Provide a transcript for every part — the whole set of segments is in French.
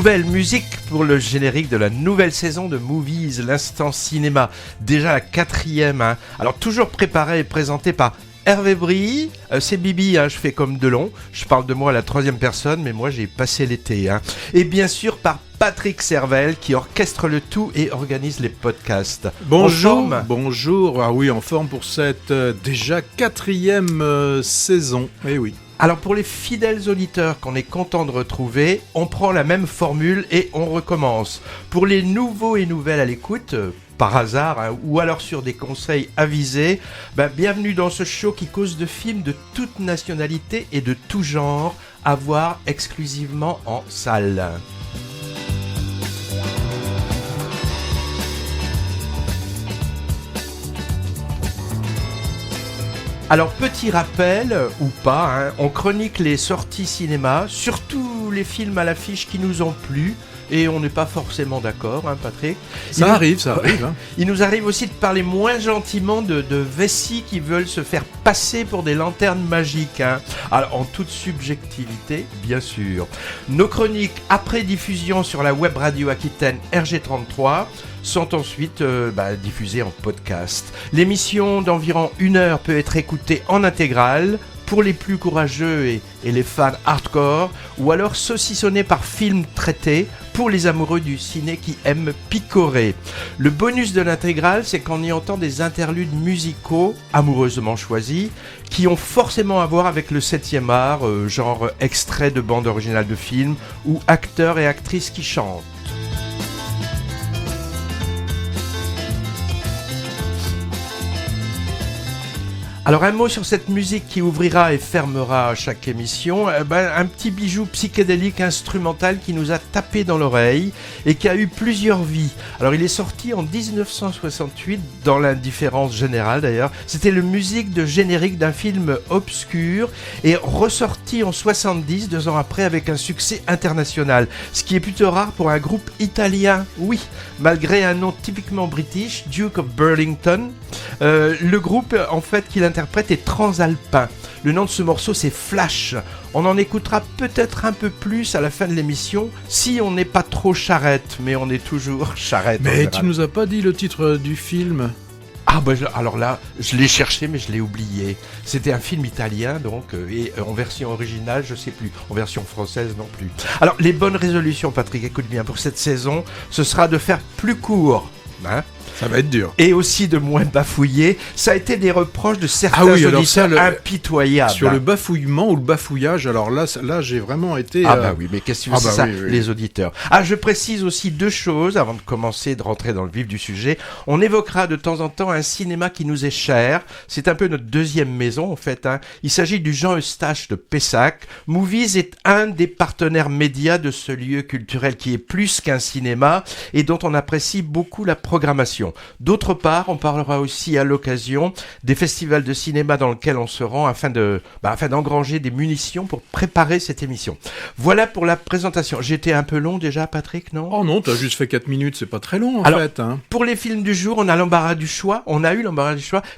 Nouvelle musique pour le générique de la nouvelle saison de Movies, l'instant cinéma. Déjà la 4e. Alors toujours préparé et présenté par Hervé Brie. C'est Bibi, je fais comme Delon. Je parle de moi à la 3e personne, mais moi j'ai passé l'été. Et bien sûr par Patrick Servel qui orchestre le tout et organise les podcasts. Bonjour. Ah oui, en forme pour cette déjà 4e saison. Eh oui. Alors pour les fidèles auditeurs qu'on est content de retrouver, on prend la même formule et on recommence. Pour les nouveaux et nouvelles à l'écoute, par hasard, ou alors sur des conseils avisés, bienvenue dans ce show qui cause de films de toute nationalité et de tout genre, à voir exclusivement en salle. Alors petit rappel, ou pas, on chronique les sorties cinéma, surtout les films à l'affiche qui nous ont plu, et on n'est pas forcément d'accord, Patrick. Ça arrive. Il nous arrive aussi de parler moins gentiment de vessies qui veulent se faire passer pour des lanternes magiques. Alors en toute subjectivité, bien sûr. Nos chroniques après diffusion sur la web radio Aquitaine RG33 sont ensuite diffusées en podcast. L'émission d'environ 1 heure peut être écoutée en intégrale pour les plus courageux et les fans hardcore, ou alors saucissonnée par film traité pour les amoureux du ciné qui aiment picorer. Le bonus de l'intégrale, c'est qu'on y entend des interludes musicaux amoureusement choisis qui ont forcément à voir avec le 7e art, genre extrait de bande originale de film ou acteurs et actrices qui chantent. Alors un mot sur cette musique qui ouvrira et fermera chaque émission, un petit bijou psychédélique instrumental qui nous a tapé dans l'oreille et qui a eu plusieurs vies. Alors il est sorti en 1968 dans l'indifférence générale d'ailleurs, c'était le musique de générique d'un film obscur et ressorti en 70, 2 ans après avec un succès international, ce qui est plutôt rare pour un groupe italien, oui, malgré un nom typiquement british, Duke of Burlington. Le groupe en fait qu'il interprète est Transalpin. Le nom de ce morceau c'est Flash. On en écoutera peut-être un peu plus à la fin de l'émission si on n'est pas trop charrette, mais on est toujours charrette. Mais tu nous as pas dit le titre du film ? Alors là, je l'ai cherché mais je l'ai oublié. C'était un film italien donc, et en version originale, je sais plus. En version française non plus. Alors les bonnes résolutions, Patrick, écoute bien, pour cette saison, ce sera de faire plus court. Ça va être dur. Et aussi de moins bafouiller. Ça a été des reproches de certains auditeurs impitoyables. Sur le bafouillement ou le bafouillage, alors là j'ai vraiment été... oui, mais qu'est-ce que c'est ça, oui. Les auditeurs. Je précise aussi 2 choses avant de commencer, de rentrer dans le vif du sujet. On évoquera de temps en temps un cinéma qui nous est cher. C'est un peu notre 2e maison, en fait. Il s'agit du Jean Eustache de Pessac. Movies est un des partenaires médias de ce lieu culturel qui est plus qu'un cinéma et dont on apprécie beaucoup la programmation. D'autre part, on parlera aussi à l'occasion des festivals de cinéma dans lesquels on se rend afin d'engranger des munitions pour préparer cette émission. Voilà pour la présentation. J'étais un peu long déjà, Patrick, non ? Oh non, t'as juste fait 4 minutes, c'est pas très long Alors, fait. Pour les films du jour, on a eu l'embarras du choix,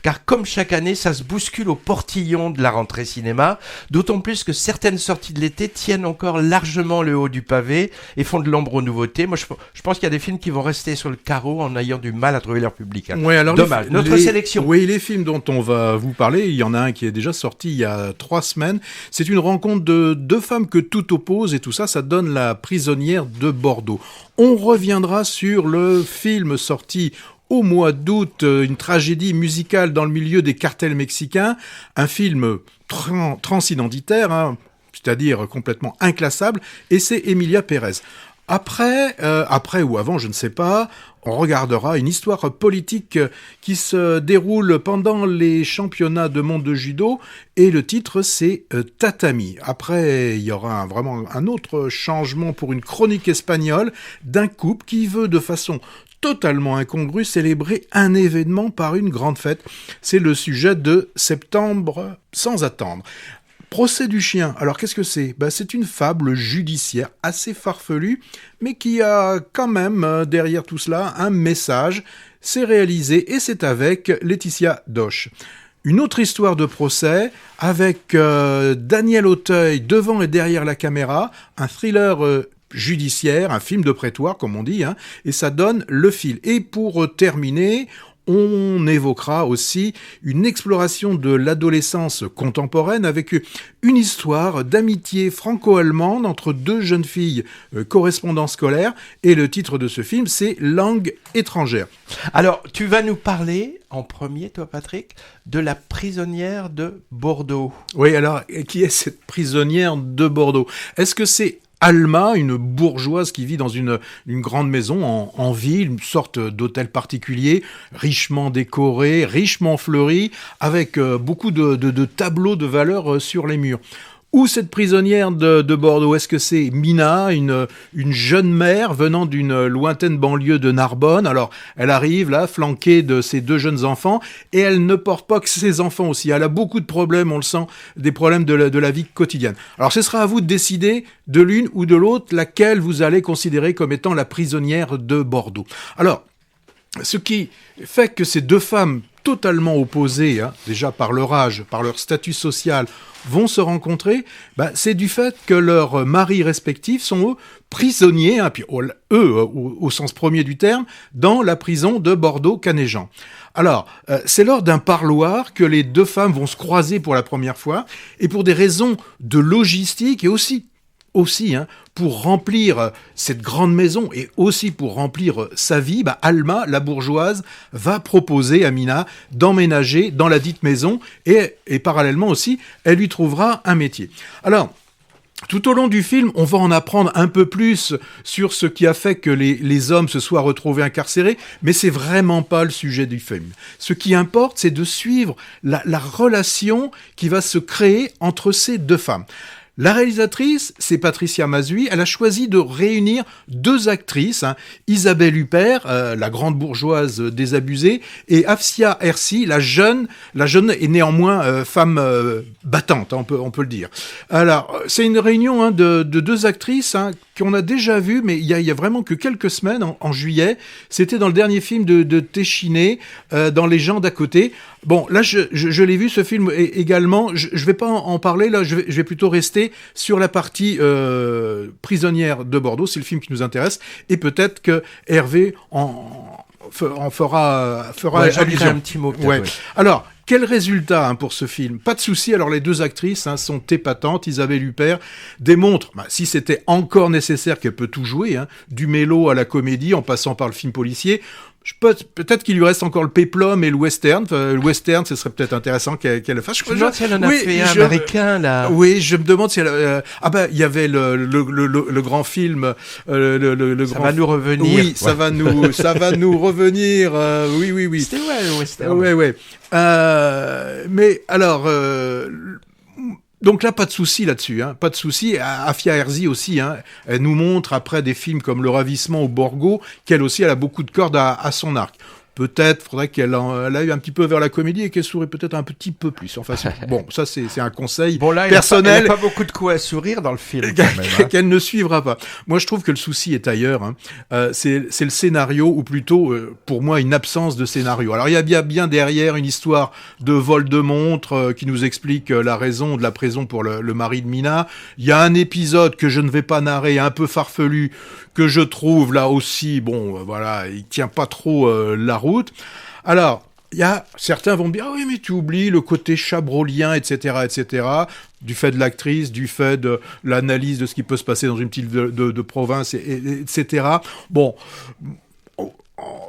car comme chaque année, ça se bouscule au portillon de la rentrée cinéma, d'autant plus que certaines sorties de l'été tiennent encore largement le haut du pavé et font de l'ombre aux nouveautés. Moi, je pense qu'il y a des films qui vont rester sur le carreau en ayant du mal à trouver leur public. Ouais, alors dommage. Notre sélection. Oui, les films dont on va vous parler, il y en a un qui est déjà sorti il y a 3 semaines. C'est une rencontre de 2 femmes que tout oppose et tout ça donne La prisonnière de Bordeaux. On reviendra sur le film sorti au mois d'août, une tragédie musicale dans le milieu des cartels mexicains, un film transidentitaire, c'est-à-dire complètement inclassable, et c'est Emilia Pérez. Après ou avant, je ne sais pas, on regardera une histoire politique qui se déroule pendant les championnats de monde de judo et le titre c'est Tatami. Après, il y aura vraiment un autre changement pour une chronique espagnole d'un couple qui veut de façon totalement incongrue célébrer un événement par une grande fête. C'est le sujet de Septembre sans attendre. Procès du chien, alors qu'est-ce que c'est ? C'est une fable judiciaire assez farfelue, mais qui a quand même derrière tout cela un message. C'est réalisé et c'est avec Laetitia Doche. Une autre histoire de procès avec Daniel Auteuil devant et derrière la caméra, un thriller judiciaire, un film de prétoire, comme on dit, hein, et ça donne le fil. Et pour terminer, on évoquera aussi une exploration de l'adolescence contemporaine avec une histoire d'amitié franco-allemande entre deux jeunes filles correspondants scolaires. Et le titre de ce film, c'est Langue étrangère. Alors, tu vas nous parler en premier, toi Patrick, de la prisonnière de Bordeaux. Oui, alors, qui est cette prisonnière de Bordeaux ? Est-ce que c'est Alma, une bourgeoise qui vit dans une grande maison en ville, une sorte d'hôtel particulier, richement décoré, richement fleuri, avec beaucoup de tableaux de valeur sur les murs. Ou cette prisonnière de Bordeaux, est-ce que c'est Mina, une jeune mère venant d'une lointaine banlieue de Narbonne ? Alors, elle arrive là, flanquée de ses deux jeunes enfants, et elle ne porte pas que ses enfants aussi. Elle a beaucoup de problèmes, on le sent, des problèmes de la vie quotidienne. Alors, ce sera à vous de décider de l'une ou de l'autre, laquelle vous allez considérer comme étant la prisonnière de Bordeaux. Alors, ce qui fait que ces deux femmes totalement opposées, hein, déjà par leur âge, par leur statut social, vont se rencontrer, c'est du fait que leurs maris respectifs sont eux prisonniers, hein, puis au sens premier du terme, dans la prison de Bordeaux-Canéjan. Alors, c'est lors d'un parloir que les deux femmes vont se croiser pour la première fois, et pour des raisons de logistique et aussi pour remplir cette grande maison et aussi pour remplir sa vie, Alma, la bourgeoise, va proposer à Mina d'emménager dans la dite maison et parallèlement aussi, elle lui trouvera un métier. Alors, tout au long du film, on va en apprendre un peu plus sur ce qui a fait que les hommes se soient retrouvés incarcérés, mais c'est vraiment pas le sujet du film. Ce qui importe, c'est de suivre la relation qui va se créer entre ces deux femmes. La réalisatrice, c'est Patricia Mazui. Elle a choisi de réunir deux actrices, hein, Isabelle Huppert, la grande bourgeoise désabusée, et Afsia Hersi, la jeune et néanmoins femme battante, hein, on peut le dire. Alors, c'est une réunion de deux actrices hein, qu'on a déjà vues, mais il y a vraiment que quelques semaines, en juillet. C'était dans le dernier film de Téchiné, dans Les gens d'à côté. Bon, là, je l'ai vu, ce film également. Je vais pas en parler, là, je vais plutôt rester sur la partie prisonnière de Bordeaux, c'est le film qui nous intéresse, et peut-être que Hervé en fera allusion. Un petit mot. Ouais. Alors, quel résultat hein, pour ce film ? Pas de souci. Alors les deux actrices hein, sont épatantes. Isabelle Huppert démontre, si c'était encore nécessaire, qu'elle peut tout jouer, hein, du mélo à la comédie, en passant par le film policier. Peut-être qu'il lui reste encore le péplum et le western. Le western, ce serait peut-être intéressant qu'elle le fasse. Je me demande si elle en a fait un américain, là. Oui, je me demande si elle... il y avait le grand film... ça va nous revenir. Oui, ça va nous revenir. Oui. C'était le western. Oui. Mais alors... Donc là, pas de souci là-dessus, hein, pas de souci. Afia Hersi aussi, hein, elle nous montre après des films comme Le Ravissement ou Borgo, qu'elle aussi, elle a beaucoup de cordes à son arc. Peut-être faudrait qu'elle aille un petit peu vers la comédie et qu'elle sourit peut-être un petit peu plus. Enfin, bon, ça c'est un conseil personnel. Elle n'a pas beaucoup de quoi à sourire dans le film. Quand même, hein. Qu'elle ne suivra pas. Moi, je trouve que le souci est ailleurs. Hein. C'est le scénario, ou plutôt, pour moi, une absence de scénario. Alors, il y a bien derrière une histoire de vol de montre qui nous explique la raison de la prison pour le mari de Mina. Il y a un épisode que je ne vais pas narrer, un peu farfelu, que je trouve là aussi, il tient pas trop la route. Alors, certains vont me dire, oui, mais tu oublies le côté chabrolien, etc., du fait de l'actrice, du fait de l'analyse de ce qui peut se passer dans une petite de province, etc. Bon,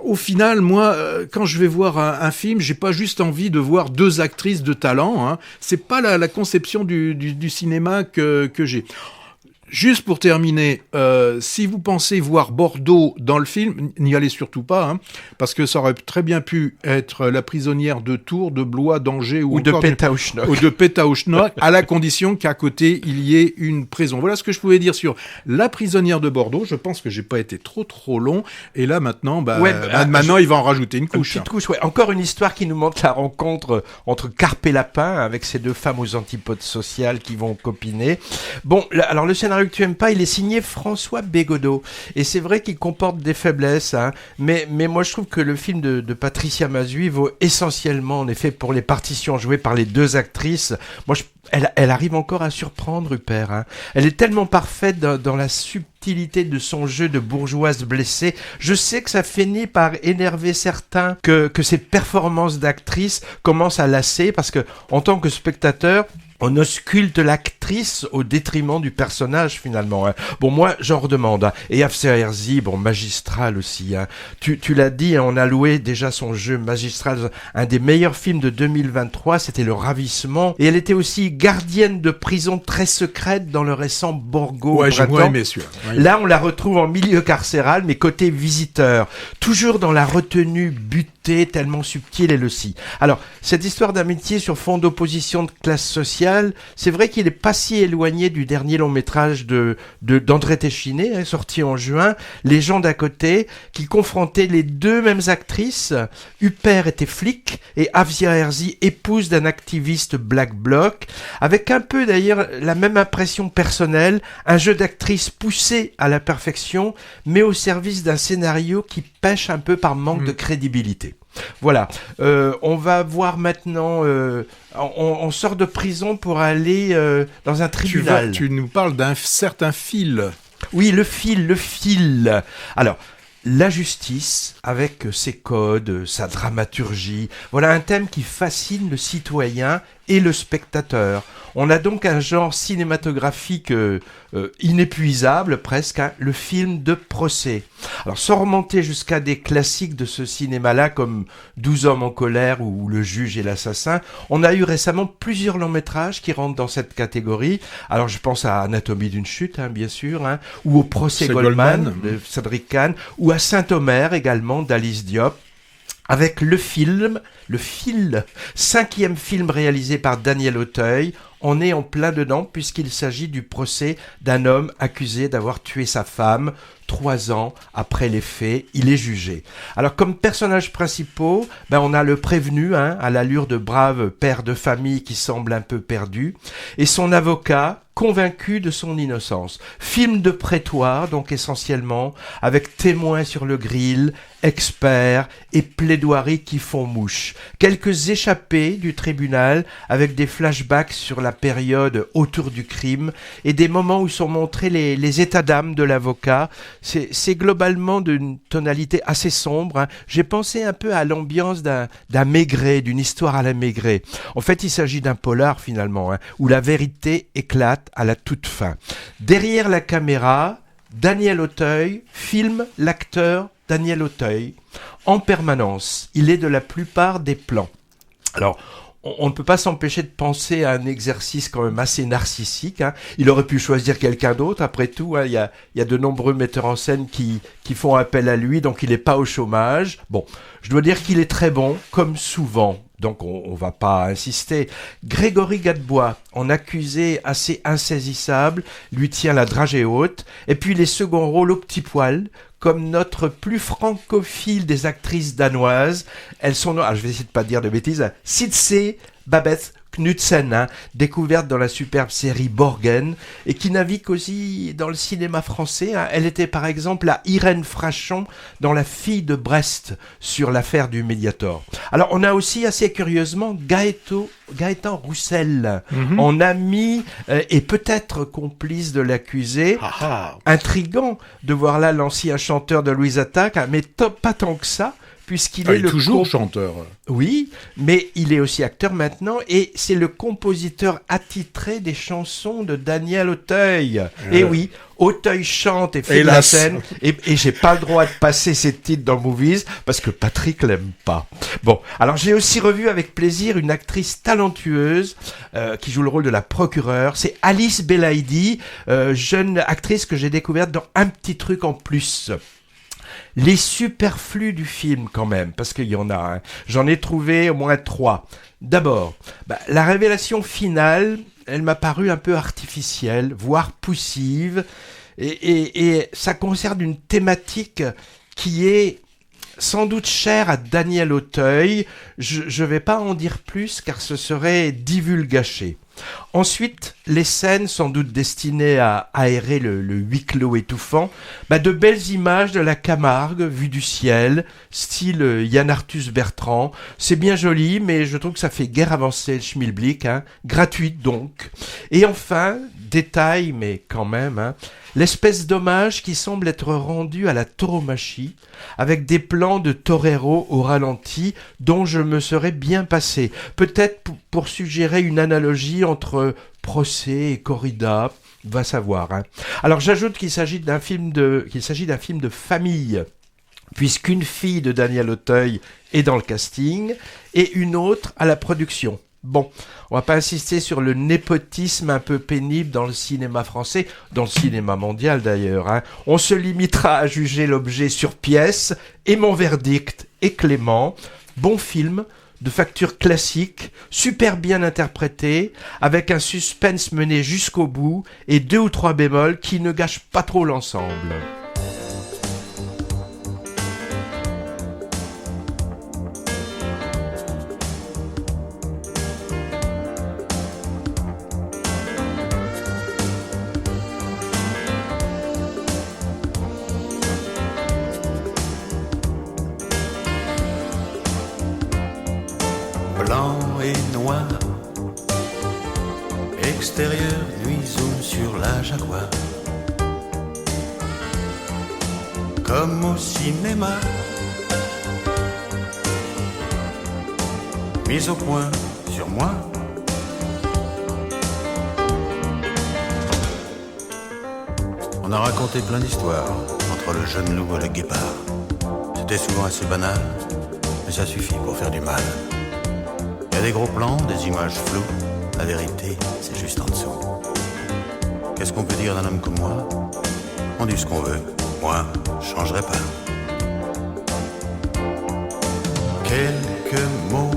au final, moi, quand je vais voir un film, j'ai pas juste envie de voir deux actrices de talent, hein. C'est pas la conception du cinéma que j'ai. Juste pour terminer, si vous pensez voir Bordeaux dans le film, n'y allez surtout pas, hein, parce que ça aurait très bien pu être la prisonnière de Tours, de Blois, d'Angers ou de Pétaouchnok. Ou de Pétaouchnok, à la condition qu'à côté il y ait une prison. Voilà ce que je pouvais dire sur la prisonnière de Bordeaux. Je pense que j'ai pas été trop long. Et là maintenant, maintenant il va en rajouter une couche. Une petite couche, ouais. Encore une histoire qui nous montre la rencontre entre Carpe et Lapin, avec ces deux femmes aux antipodes sociales qui vont copiner. Bon, alors le scénario que tu aimes pas, il est signé François Bégodeau. Et c'est vrai qu'il comporte des faiblesses, hein, mais moi je trouve que le film de Patricia Mazui vaut essentiellement, en effet, pour les partitions jouées par les deux actrices. Moi, elle arrive encore à surprendre Huppert, hein. Elle est tellement parfaite dans la subtilité subtilité de son jeu de bourgeoise blessée. Je sais que ça finit par énerver certains, que ces performances d'actrice commencent à lasser, parce que en tant que spectateur, on ausculte l'actrice au détriment du personnage finalement. Bon, moi j'en redemande. Et Afsia Herzi, bon, magistral aussi. Tu l'as dit, on a loué déjà son jeu magistral. Un des meilleurs films de 2023, c'était Le Ravissement. Et elle était aussi gardienne de prison très secrète dans le récent Borgo. Ouais, j'ai moins aimé celui-là. Ouais. Là, on la retrouve en milieu carcéral, mais côté visiteur. Toujours dans la retenue butée, tellement subtile elle aussi. Alors, cette histoire d'amitié sur fond d'opposition de classe sociale, c'est vrai qu'il n'est pas si éloigné du dernier long métrage d'André Téchiné, sorti en juin, Les gens d'à côté, qui confrontait les deux mêmes actrices. Huppert était flic et Afsia Herzi épouse d'un activiste Black Bloc, avec un peu d'ailleurs la même impression personnelle, un jeu d'actrice poussé à la perfection, mais au service d'un scénario qui pêche un peu par manque de crédibilité. Voilà, on va voir maintenant, on sort de prison pour aller dans un tribunal. Tu nous parles d'un certain fil. Oui, le fil. Alors, la justice, avec ses codes, sa dramaturgie, voilà un thème qui fascine le citoyen et le spectateur. On a donc un genre cinématographique inépuisable presque, le film de procès. Alors sans remonter jusqu'à des classiques de ce cinéma-là comme 12 hommes en colère ou Le juge et l'assassin, on a eu récemment plusieurs longs métrages qui rentrent dans cette catégorie. Alors je pense à Anatomie d'une chute, bien sûr, ou au procès Goldman de Cédric Kahn, ou à Saint-Omer également d'Alice Diop. Avec le fil, 5e film réalisé par Daniel Auteuil, on est en plein dedans puisqu'il s'agit du procès d'un homme accusé d'avoir tué sa femme. 3 ans après les faits, il est jugé. Alors comme personnages principaux, on a le prévenu, à l'allure de brave père de famille qui semble un peu perdu, et son avocat, convaincu de son innocence. Film de prétoire, donc essentiellement, avec témoins sur le grill, experts et plaidoiries qui font mouche. Quelques échappées du tribunal avec des flashbacks sur la période autour du crime et des moments où sont montrés les états d'âme de l'avocat. C'est globalement d'une tonalité assez sombre. J'ai pensé un peu à l'ambiance d'un Maigret, d'une histoire à la Maigret. En fait, il s'agit d'un polar finalement, où la vérité éclate à la toute fin. Derrière la caméra, Daniel Auteuil filme l'acteur Daniel Auteuil en permanence. Il est de la plupart des plans. Alors, on ne peut pas s'empêcher de penser à un exercice quand même assez narcissique. Il aurait pu choisir quelqu'un d'autre, après tout. Il y a de nombreux metteurs en scène qui font appel à lui, donc il n'est pas au chômage. Bon, je dois dire qu'il est très bon, comme souvent. Donc on va pas insister. Grégory Gadebois, en accusé assez insaisissable, lui tient la dragée haute. Et puis les seconds rôles au petit poil, comme notre plus francophile des actrices danoises. Elles sont, je vais essayer de pas dire de bêtises, Sidse Babette Knudsen, découverte dans la superbe série Borgen, et qui navigue aussi dans le cinéma français. Elle était par exemple la Irène Frachon dans La fille de Brest, sur l'affaire du Mediator. Alors on a aussi assez curieusement Gaëtan Roussel, en ami et peut-être complice de l'accusé. Intriguant de voir là l'ancien chanteur de Louise Attaque, mais pas tant que ça, puisqu'il est toujours chanteur. Oui, mais il est aussi acteur maintenant, et c'est le compositeur attitré des chansons de Daniel Auteuil. Et oui, Auteuil chante et fait de la scène, et j'ai pas le droit de passer ses titres dans Movies, parce que Patrick l'aime pas. Bon, alors j'ai aussi revu avec plaisir une actrice talentueuse qui joue le rôle de la procureure, c'est Alice Belaïdi, jeune actrice que j'ai découverte dans Un petit truc en plus. Les superflus du film quand même, parce qu'il y en a. J'en ai trouvé au moins 3. D'abord, la révélation finale, elle m'a paru un peu artificielle, voire poussive, et ça concerne une thématique qui est sans doute chère à Daniel Auteuil. Je vais pas en dire plus car ce serait divulgaché. Ensuite, les scènes sans doute destinées à aérer le huis clos étouffant, de belles images de la Camargue vue du ciel, style Yann Arthus Bertrand. C'est bien joli, mais je trouve que ça fait guère avancer le schmilblick, gratuite donc. Et enfin, détail, mais quand même, l'espèce d'hommage qui semble être rendu à la tauromachie, avec des plans de torero au ralenti dont je me serais bien passé. Peut-être pour suggérer une analogie entre procès et corrida, va savoir. Alors j'ajoute qu'il s'agit d'un film de famille, puisqu'une fille de Daniel Auteuil est dans le casting et une autre à la production. Bon, on va pas insister sur le népotisme un peu pénible dans le cinéma français, dans le cinéma mondial d'ailleurs. On se limitera à juger l'objet sur pièce, et mon verdict est clément. Bon film, de facture classique, super bien interprété, avec un suspense mené jusqu'au bout, et 2 ou 3 bémols qui ne gâchent pas trop l'ensemble. Blanc et noir, extérieur, nuit zoom sur la Jaguar. Comme au cinéma, mise au point sur moi. On a raconté plein d'histoires entre le jeune loup et le guépard. C'était souvent assez banal, mais ça suffit pour faire du mal. Il y a des gros plans, des images floues. La vérité, c'est juste en dessous. Qu'est-ce qu'on peut dire d'un homme comme moi? On dit ce qu'on veut. Moi, je changerai pas. Quelques mots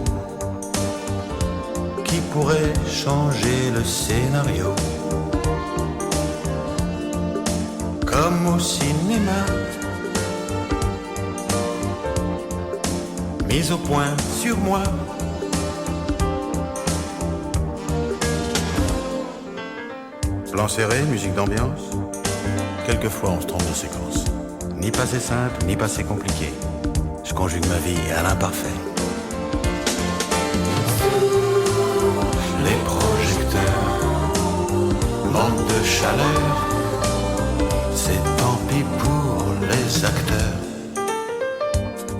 qui pourraient changer le scénario. Comme au cinéma, mise au point sur moi. Plan serré, musique d'ambiance. Quelquefois on se trompe de séquence. Ni passé simple, ni passé compliqué. Je conjugue ma vie à l'imparfait. Les projecteurs manquent de chaleur. C'est tant pis pour les acteurs.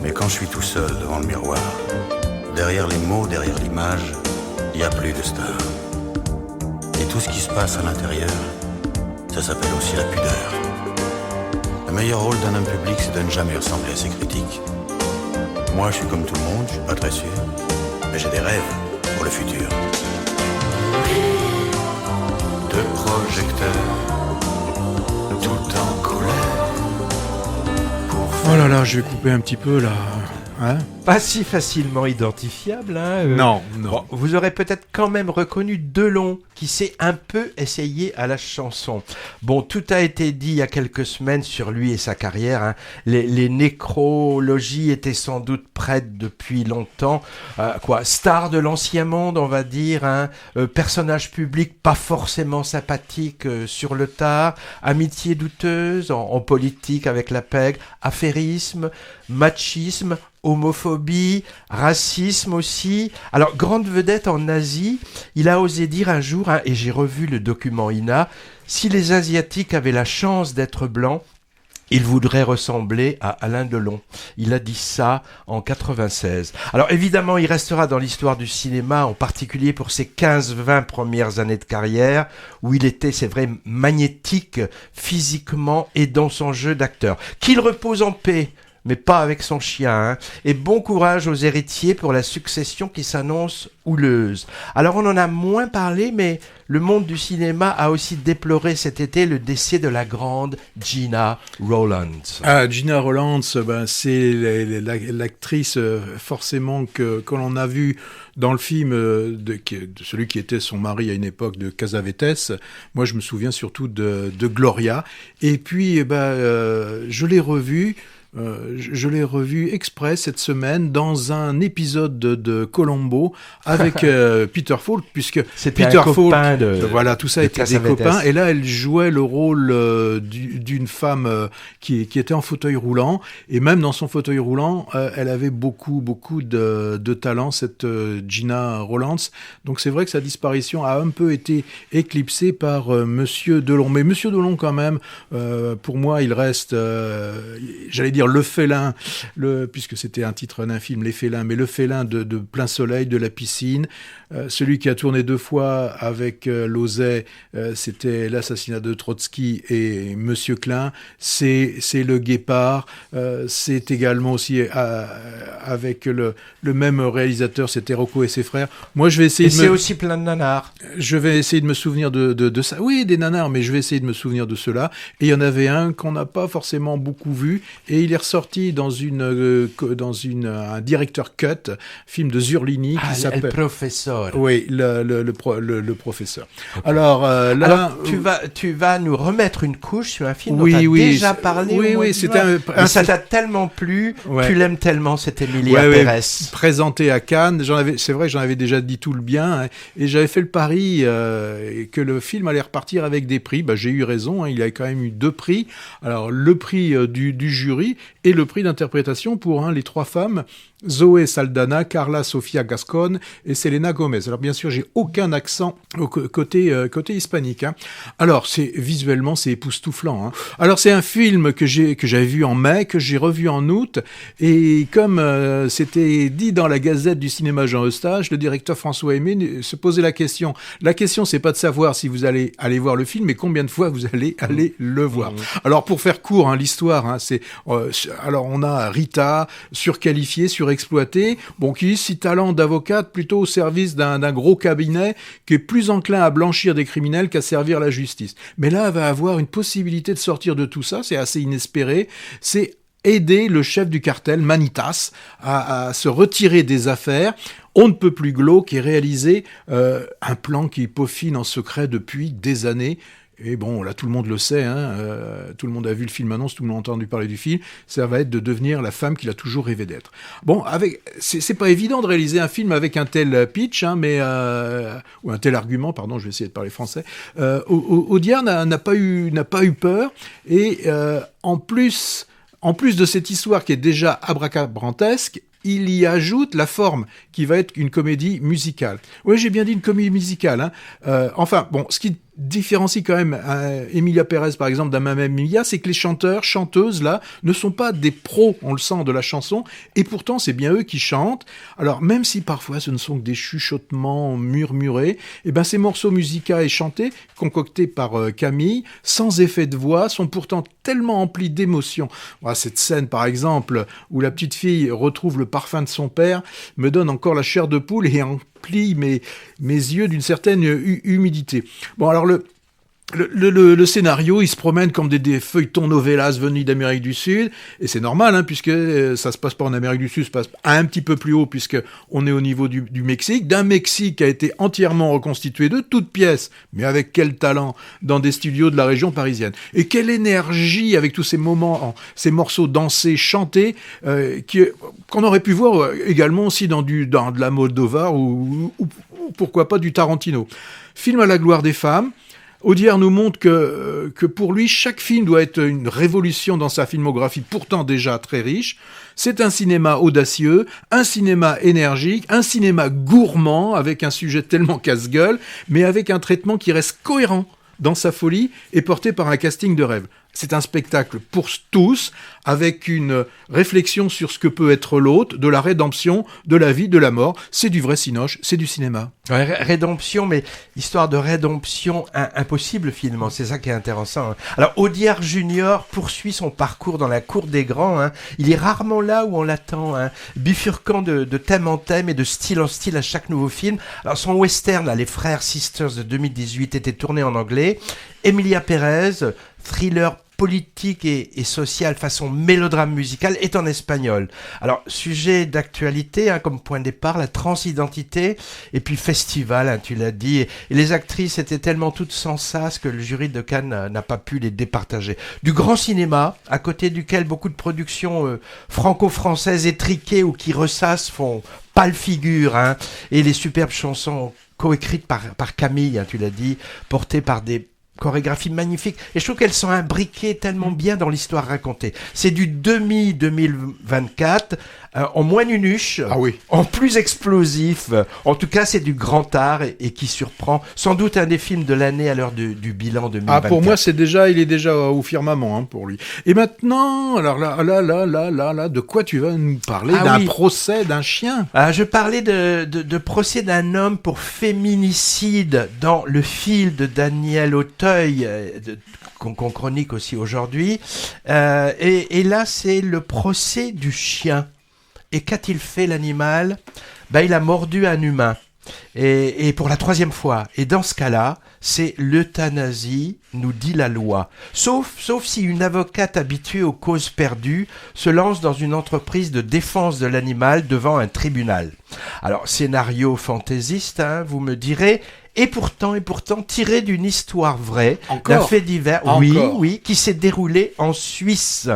Mais quand je suis tout seul devant le miroir, derrière les mots, derrière l'image, il n'y a plus de star. Et tout ce qui se passe à l'intérieur, ça s'appelle aussi la pudeur. Le meilleur rôle d'un homme public, c'est de ne jamais ressembler à ses critiques. Moi, je suis comme tout le monde, je suis pas très sûr, mais j'ai des rêves pour le futur. De projecteurs, tout en colère. Oh là là, je vais couper un petit peu là. Pas si facilement identifiable. Non. Bon, vous aurez peut-être quand même reconnu Delon, qui s'est un peu essayé à la chanson. Bon, tout a été dit il y a quelques semaines sur lui et sa carrière. Les nécrologies étaient sans doute prêtes depuis longtemps. Star de l'ancien monde, on va dire. Personnage public pas forcément sympathique sur le tard. Amitié douteuse en politique avec la PEG. Affairisme, machisme, homophobie, racisme aussi. Alors, grande vedette en Asie, il a osé dire un jour, et j'ai revu le document INA, si les Asiatiques avaient la chance d'être blancs, ils voudraient ressembler à Alain Delon. Il a dit ça en 96. Alors évidemment, il restera dans l'histoire du cinéma, en particulier pour ses 15-20 premières années de carrière, où il était, c'est vrai, magnétique physiquement et dans son jeu d'acteur. Qu'il repose en paix, mais pas avec son chien. Et bon courage aux héritiers pour la succession qui s'annonce houleuse. Alors on en a moins parlé, mais le monde du cinéma a aussi déploré cet été le décès de la grande Gina Rowlands. Gina Rowlands, c'est l'actrice forcément que l'on a vue dans le film de celui qui était son mari à une époque, de Cassavetes. Moi, je me souviens surtout de Gloria. Et puis, je l'ai revue Je l'ai revu exprès cette semaine dans un épisode de Columbo avec Peter Falk, puisque C'était Peter un copain de voilà, tout ça de était des Cassavetes. copains. Et là, elle jouait le rôle d'une femme qui était en fauteuil roulant. Et même dans son fauteuil roulant, elle avait beaucoup de talent, cette Gina Rollins. Donc c'est vrai que sa disparition a un peu été éclipsée par Monsieur Delon. Mais Monsieur Delon, quand même, pour moi, il reste, j'allais dire le félin, puisque c'était un titre d'un film, Les Félins, mais le félin de Plein Soleil, de La Piscine. Celui qui a tourné 2 fois avec Lauzet, c'était L'assassinat de Trotsky et Monsieur Klein. C'est Le Guépard. C'est également aussi avec le même réalisateur, c'était Rocco et ses frères. Moi, je vais essayer Et c'est aussi plein de nanars. Je vais essayer de me souvenir de ça. Oui, des nanars, mais je vais essayer de me souvenir de cela. Et il y en avait un qu'on n'a pas forcément beaucoup vu, et il est ressorti dans un directeur cut, film de Zurlini qui s'appelle El Professeur. Oui, le professeur. Alors là, Alors, tu vas nous remettre une couche sur un film dont tu as oui, déjà parlé. Oui, c'était mais ça t'a tellement plu, Ouais. tu l'aimes tellement, c'était Emilia Ouais, Pérez. présenté à Cannes, c'est vrai que j'en avais déjà dit tout le bien, hein, et j'avais fait le pari que le film allait repartir avec des prix. Bah, j'ai eu raison, hein, il a quand même eu 2 prix. Alors le prix du jury et le prix d'interprétation pour les 3 femmes. Zoé Saldana, Carla Sofia Gascon et Selena Gomez. Alors bien sûr, j'ai aucun accent côté hispanique. Hein. Alors visuellement, c'est époustouflant. Hein. Alors c'est un film que j'avais vu en mai, que j'ai revu en août, et comme c'était dit dans la Gazette du cinéma Jean Eustache, le directeur François Aimé se posait la question. La question, c'est pas de savoir si vous allez aller voir le film, mais combien de fois vous allez aller le voir. Alors pour faire court, l'histoire, c'est alors on a Rita surqualifiée, surexploitée, qui si talent d'avocate plutôt au service d'un gros cabinet qui est plus enclin à blanchir des criminels qu'à servir la justice. Mais là, elle va avoir une possibilité de sortir de tout ça, c'est assez inespéré, c'est aider le chef du cartel, Manitas, à se retirer des affaires. On ne peut plus glauque et réaliser un plan qu'il peaufine en secret depuis des années. Et bon, là, tout le monde le sait, tout le monde a vu le film annonce, tout le monde a entendu parler du film, ça va être de devenir la femme qu'il a toujours rêvé d'être. Bon, c'est pas évident de réaliser un film avec un tel pitch, ou un tel argument, pardon, je vais essayer de parler français. Audiard n'a pas eu peur, et en plus de cette histoire qui est déjà abracadabrantesque, il y ajoute la forme qui va être une comédie musicale. Oui, j'ai bien dit une comédie musicale. Ce qui différencie quand même Emilia Pérez, par exemple, d'un Mamma Mia, c'est que les chanteurs, chanteuses, là, ne sont pas des pros, on le sent, de la chanson, et pourtant, c'est bien eux qui chantent. Alors, même si parfois ce ne sont que des chuchotements murmurés, ces morceaux musicaux et chantés, concoctés par Camille, sans effet de voix, sont pourtant tellement emplis d'émotions. Cette scène, par exemple, où la petite fille retrouve le parfum de son père, me donne encore la chair de poule et emplit mes yeux d'une certaine humidité. Bon, alors le scénario, il se promène comme des feuilletons novellas venus d'Amérique du Sud, et c'est normal, puisque ça se passe pas en Amérique du Sud, ça se passe un petit peu plus haut, puisque on est au niveau du Mexique, d'un Mexique qui a été entièrement reconstitué de toutes pièces, mais avec quel talent, dans des studios de la région parisienne. Et quelle énergie avec tous ces moments, ces morceaux dansés, chantés, qu'on aurait pu voir également aussi dans de la Moldova ou pourquoi pas du Tarantino. Film à la gloire des femmes. Audiard nous montre que pour lui, chaque film doit être une révolution dans sa filmographie, pourtant déjà très riche. C'est un cinéma audacieux, un cinéma énergique, un cinéma gourmand, avec un sujet tellement casse-gueule, mais avec un traitement qui reste cohérent dans sa folie et porté par un casting de rêve. C'est un spectacle pour tous, avec une réflexion sur ce que peut être l'autre, de la rédemption, de la vie, de la mort. C'est du vrai cinoche, c'est du cinéma. Ouais, rédemption, mais histoire de rédemption impossible finalement, c'est ça qui est intéressant. Alors Audiard Junior poursuit son parcours dans la cour des grands. Il est rarement là où on l'attend, bifurquant de thème en thème et de style en style à chaque nouveau film. Alors son western, là, Les Frères Sisters de 2018, était tourné en anglais. Emilia Pérez, thriller politique et social façon mélodrame musical est en espagnol. Alors, sujet d'actualité, comme point de départ, la transidentité, et puis festival, tu l'as dit, et les actrices étaient tellement toutes sans sas que le jury de Cannes n'a pas pu les départager. Du grand cinéma, à côté duquel beaucoup de productions franco-françaises étriquées ou qui ressassent font pâle figure, et les superbes chansons coécrites par Camille, tu l'as dit, portées par des chorégraphies magnifiques, et je trouve qu'elles sont imbriquées tellement bien dans l'histoire racontée. C'est du demi-2024, en moins nunuche, en plus explosif. En tout cas, c'est du grand art et qui surprend. Sans doute un des films de l'année à l'heure du bilan 2024. Pour moi, il est déjà au firmament pour lui. Et maintenant, alors là, de quoi tu vas nous parler? D'un procès d'un chien? Je parlais de procès d'un homme pour féminicide dans Le Fil de Daniel Auteuil, qu'on chronique aussi aujourd'hui. Et là, c'est le procès du chien. Et qu'a-t-il fait l'animal? Il a mordu un humain. Et pour la 3e fois. Et dans ce cas-là, c'est l'euthanasie, nous dit la loi. Sauf si une avocate habituée aux causes perdues se lance dans une entreprise de défense de l'animal devant un tribunal. Alors, scénario fantaisiste, vous me direz, et pourtant tiré d'une histoire vraie, d'un fait divers, oui, qui s'est déroulé en Suisse.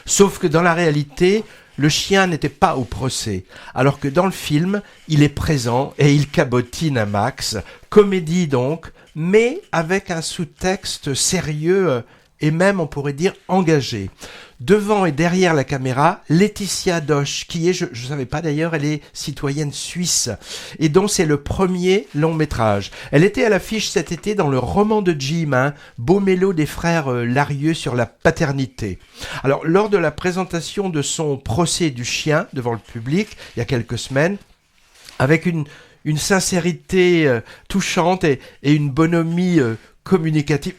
Sauf que dans la réalité, le chien n'était pas au procès, alors que dans le film, il est présent et il cabotine un max. Comédie donc, mais avec un sous-texte sérieux et même, on pourrait dire, engagé. Devant et derrière la caméra, Laetitia Dosch, qui est, je ne savais pas d'ailleurs, elle est citoyenne suisse, et dont c'est le premier long métrage. Elle était à l'affiche cet été dans le roman de Jim, beau mélo des frères Larieux sur la paternité. Alors, lors de la présentation de son procès du chien devant le public, il y a quelques semaines, avec une sincérité touchante et une bonhomie communicative,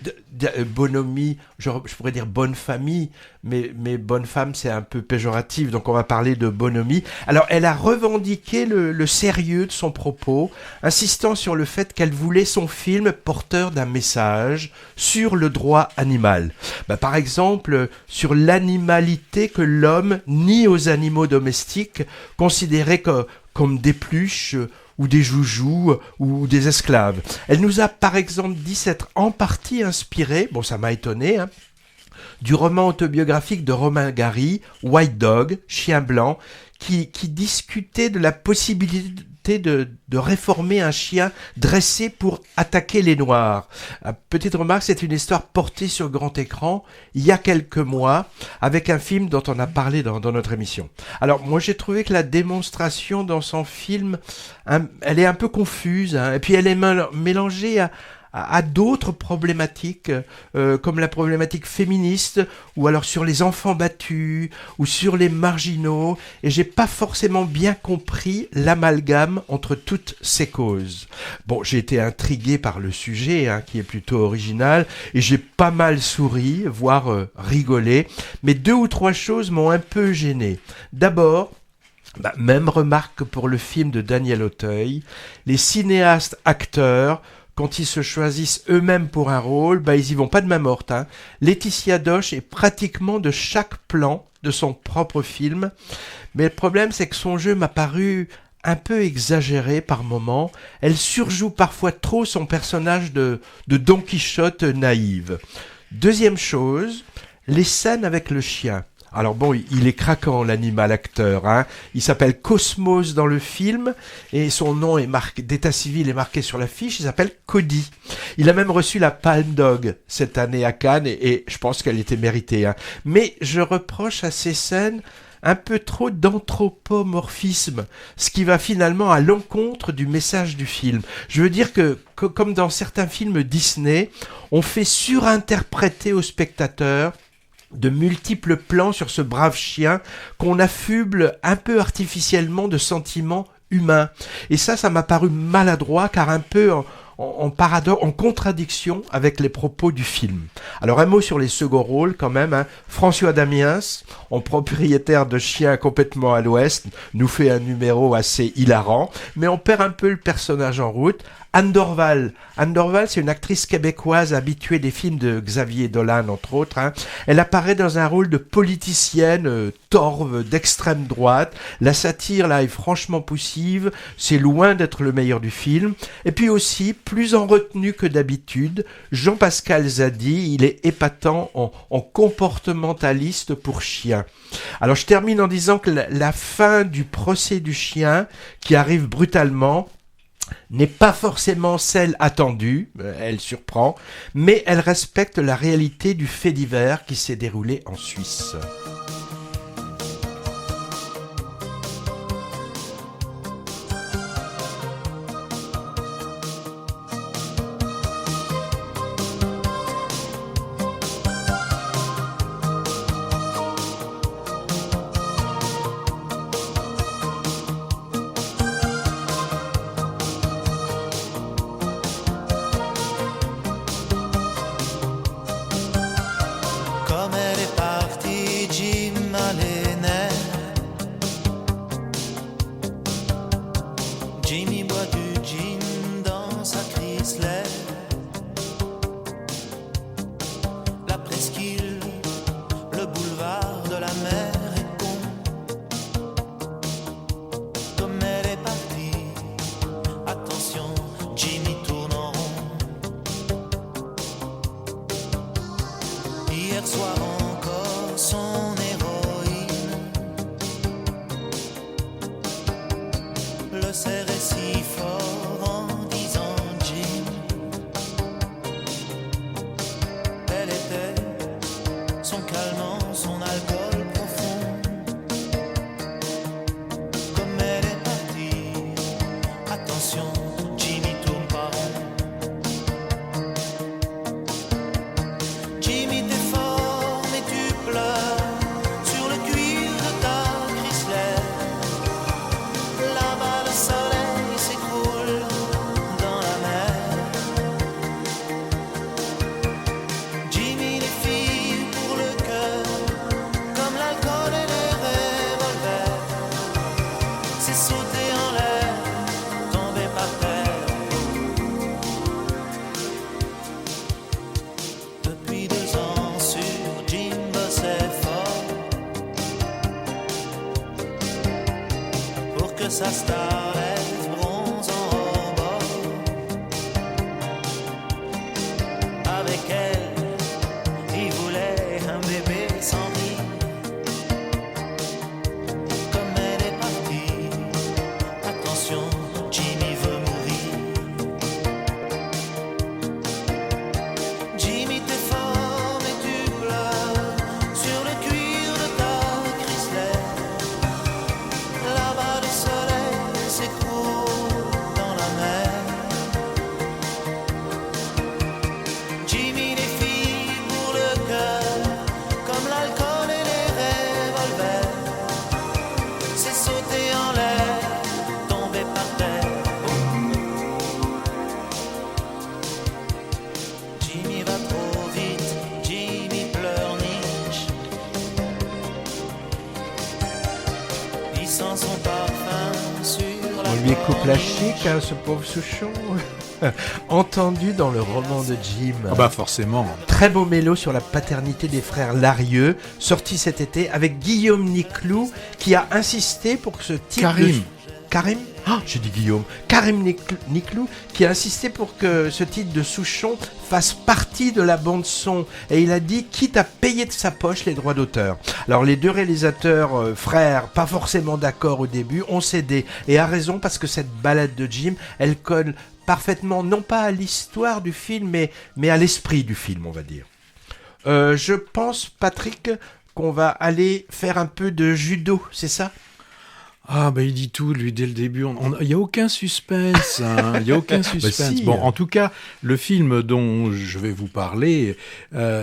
bonhomie, je pourrais dire bonne famille, mais bonne femme c'est un peu péjoratif, donc on va parler de bonhomie. Alors elle a revendiqué le sérieux de son propos, insistant sur le fait qu'elle voulait son film porteur d'un message sur le droit animal. Par exemple, sur l'animalité que l'homme nie aux animaux domestiques, considérés comme des pluches, ou des joujoux, ou des esclaves. Elle nous a par exemple dit s'être en partie inspirée, ça m'a étonné, du roman autobiographique de Romain Gary, White Dog, Chien blanc, qui discutait de la possibilité de réformer un chien dressé pour attaquer les Noirs. Petite remarque, c'est une histoire portée sur grand écran il y a quelques mois avec un film dont on a parlé dans notre émission. Alors moi j'ai trouvé que la démonstration dans son film, elle est un peu confuse, et puis elle est mélangée à d'autres problématiques, comme la problématique féministe, ou alors sur les enfants battus, ou sur les marginaux, et j'ai pas forcément bien compris l'amalgame entre toutes ces causes. J'ai été intrigué par le sujet, qui est plutôt original, et j'ai pas mal souri, voire rigolé, mais 2 ou 3 choses m'ont un peu gêné. D'abord, même remarque que pour le film de Daniel Auteuil, les cinéastes acteurs, quand ils se choisissent eux-mêmes pour un rôle, ils y vont pas de main morte. Laetitia Dosch est pratiquement de chaque plan de son propre film. Mais le problème, c'est que son jeu m'a paru un peu exagéré par moments. Elle surjoue parfois trop son personnage de Don Quichotte naïve. Deuxième chose, les scènes avec le chien. Alors il est craquant l'animal acteur, Il s'appelle Cosmos dans le film et son nom est marqué, d'état civil est marqué sur l'affiche, il s'appelle Cody. Il a même reçu la Palme d'Or cette année à Cannes et je pense qu'elle était méritée, Mais je reproche à ces scènes un peu trop d'anthropomorphisme, ce qui va finalement à l'encontre du message du film. Je veux dire que comme dans certains films Disney, on fait surinterpréter au spectateur de multiples plans sur ce brave chien qu'on affuble un peu artificiellement de sentiments humains. Et ça m'a paru maladroit car un peu en contradiction avec les propos du film. Alors un mot sur les seconds rôles quand même. François Damiens, en propriétaire de chien complètement à l'ouest, nous fait un numéro assez hilarant, mais on perd un peu le personnage en route. Anne Dorval. Anne Dorval, c'est une actrice québécoise habituée des films de Xavier Dolan, entre autres. Elle apparaît dans un rôle de politicienne torve d'extrême droite. La satire, là, est franchement poussive. C'est loin d'être le meilleur du film. Et puis aussi, plus en retenue que d'habitude, Jean-Pascal Zadi, il est épatant en comportementaliste pour chien. Alors, je termine en disant que la fin du procès du chien, qui arrive brutalement, n'est pas forcément celle attendue, elle surprend, mais elle respecte la réalité du fait divers qui s'est déroulé en Suisse. Comme elle est partie, Jim a les nerfs. Jimmy boit du gin dans sa Chrysler. La presqu'île, le boulevard de la mer est con. Comme elle est partie, attention, Jimmy tourne en rond. Hier soir encore son héroïne le serrait si fort en disant Jim. Elle était son calmant, son alcool profond. Comme elle est partie, attention, Jimmy tourne pas rond. Jimmy t'es fort mais tu pleures sur le cuir de ta Chrysler. Là-bas le soleil s'écroule dans la mer. Jimmy les filles pour le cœur, comme l'alcool et les revolvers. C'est sauter en l'air, tomber par terre. Depuis 2 ans sur Jim bossait fort pour que sa starlette bronze en rebord. Avec elle, il voulait un bébé sans vie. Comme elle est partie, attention, Jimmy veut mourir. Jimmy t'es fort mais tu pleures sur le cuir de ta Chrysler. Là-bas le soleil s'écroule dans la mer. Jimmy les filles pour le cœur, comme l'alcool et les revolvers. C'est sauter en l'air, tomber par terre. Jimmy va trop vite, Jimmy pleurniche. Il sent son parfum sur la On lui coupe la corniche. chic, ce pauvre Souchon. Entendu dans le roman de Jim. Ah bah forcément. Très beau mélo sur la paternité des frères Larieux, sorti cet été avec Guillaume Niclou, qui a insisté pour que ce titre... Karim. Karim j'ai dit Guillaume. Karim Niclou, qui a insisté pour que ce titre de Souchon fasse partie de la bande-son. Et il a dit, quitte à payer de sa poche les droits d'auteur. Alors les deux réalisateurs, frères, pas forcément d'accord au début, ont cédé. Et a raison, parce que cette balade de Jim, elle colle parfaitement, non pas à l'histoire du film, mais à l'esprit du film, on va dire. Je pense, Patrick, qu'on va aller faire un peu de judo, c'est ça ? Ah bah il dit tout lui dès le début. Il y a aucun suspense. Il y a aucun suspense. si. Bon, en tout cas, le film dont je vais vous parler,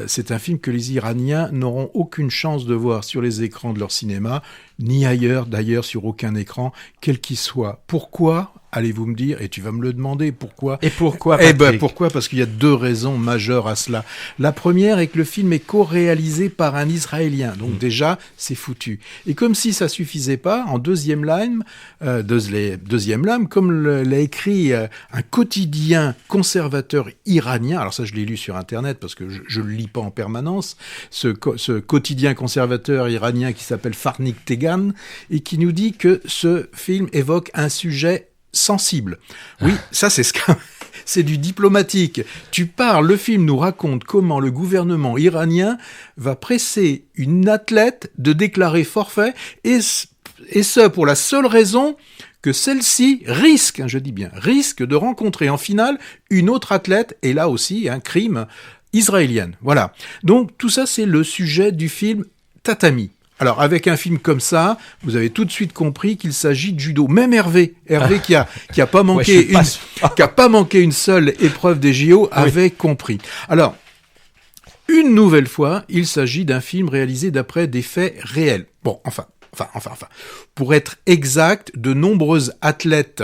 c'est un film que les Iraniens n'auront aucune chance de voir sur les écrans de leur cinéma, ni ailleurs, d'ailleurs sur aucun écran, quel qu'il soit. Pourquoi ? allez-vous me dire, et tu vas me le demander, pourquoi? Et pourquoi, Eh Patrick? ben, pourquoi? Parce qu'il y a 2 raisons majeures à cela. La première est que le film est co-réalisé par un Israélien. Donc déjà, c'est foutu. Et comme si ça suffisait pas, en deuxième lame, comme l'a écrit un quotidien conservateur iranien, alors ça je l'ai lu sur Internet parce que je le lis pas en permanence, ce quotidien conservateur iranien qui s'appelle Farnik Tegan, et qui nous dit que ce film évoque un sujet sensible. Oui, ça c'est du diplomatique. Le film nous raconte comment le gouvernement iranien va presser une athlète de déclarer forfait, et ce pour la seule raison que celle-ci risque, je dis bien, risque de rencontrer en finale une autre athlète, et là aussi un crime israélienne. Voilà. Donc tout ça c'est le sujet du film Tatami. Alors, avec un film comme ça, vous avez tout de suite compris qu'il s'agit de judo. Même Hervé qui a pas manqué qui a pas manqué une seule épreuve des JO, avait compris. Alors, une nouvelle fois, il s'agit d'un film réalisé d'après des faits réels. Bon, enfin. Pour être exact, de nombreuses athlètes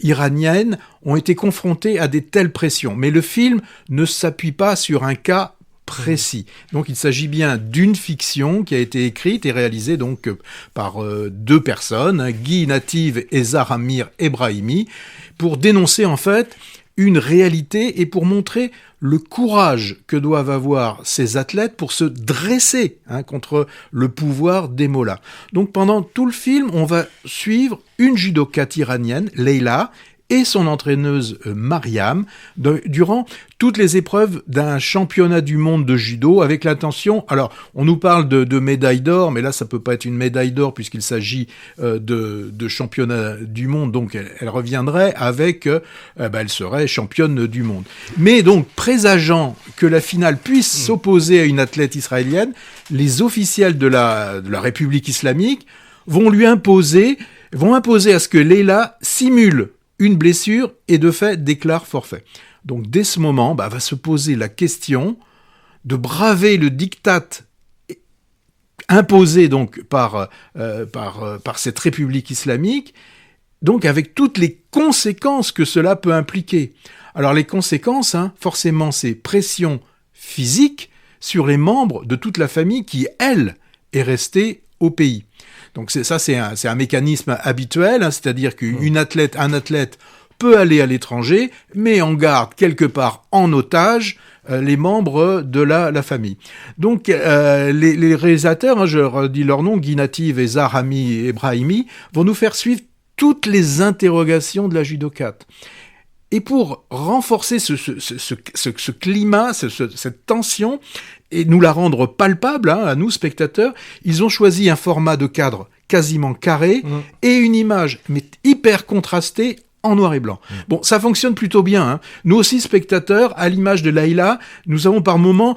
iraniennes ont été confrontées à des telles pressions. Mais le film ne s'appuie pas sur un cas précis. Donc il s'agit bien d'une fiction qui a été écrite et réalisée donc par 2 personnes, Guy Native et Zaramir Ebrahimi, pour dénoncer en fait une réalité et pour montrer le courage que doivent avoir ces athlètes pour se dresser contre le pouvoir des mollahs. Donc pendant tout le film, on va suivre une judokate iranienne, Leila, et son entraîneuse Mariam, durant toutes les épreuves d'un championnat du monde de judo, avec l'intention, alors on nous parle de médaille d'or, mais là ça peut pas être une médaille d'or puisqu'il s'agit de championnat du monde, donc elle reviendrait avec, elle serait championne du monde. Mais donc, présageant que la finale puisse s'opposer à une athlète israélienne, les officiels de la République islamique vont imposer à ce que Leila simule une blessure et de fait déclare forfait. Donc dès ce moment, va se poser la question de braver le diktat imposé donc par cette République islamique, donc avec toutes les conséquences que cela peut impliquer. Alors les conséquences, forcément, c'est pression physique sur les membres de toute la famille qui, elle, est restée au pays. Donc c'est un mécanisme habituel, c'est-à-dire un athlète peut aller à l'étranger, mais on garde quelque part en otage les membres de la famille. Donc les réalisateurs, je redis leur nom, Guy Native et Zaramir Ebrahimi, vont nous faire suivre toutes les interrogations de la judokate. Et pour renforcer ce climat, cette tension, et nous la rendre palpable à nous, spectateurs, ils ont choisi un format de cadre quasiment carré et une image, mais hyper contrastée, en noir et blanc. Bon, ça fonctionne plutôt bien. Nous aussi, spectateurs, à l'image de Leila, nous avons par moments,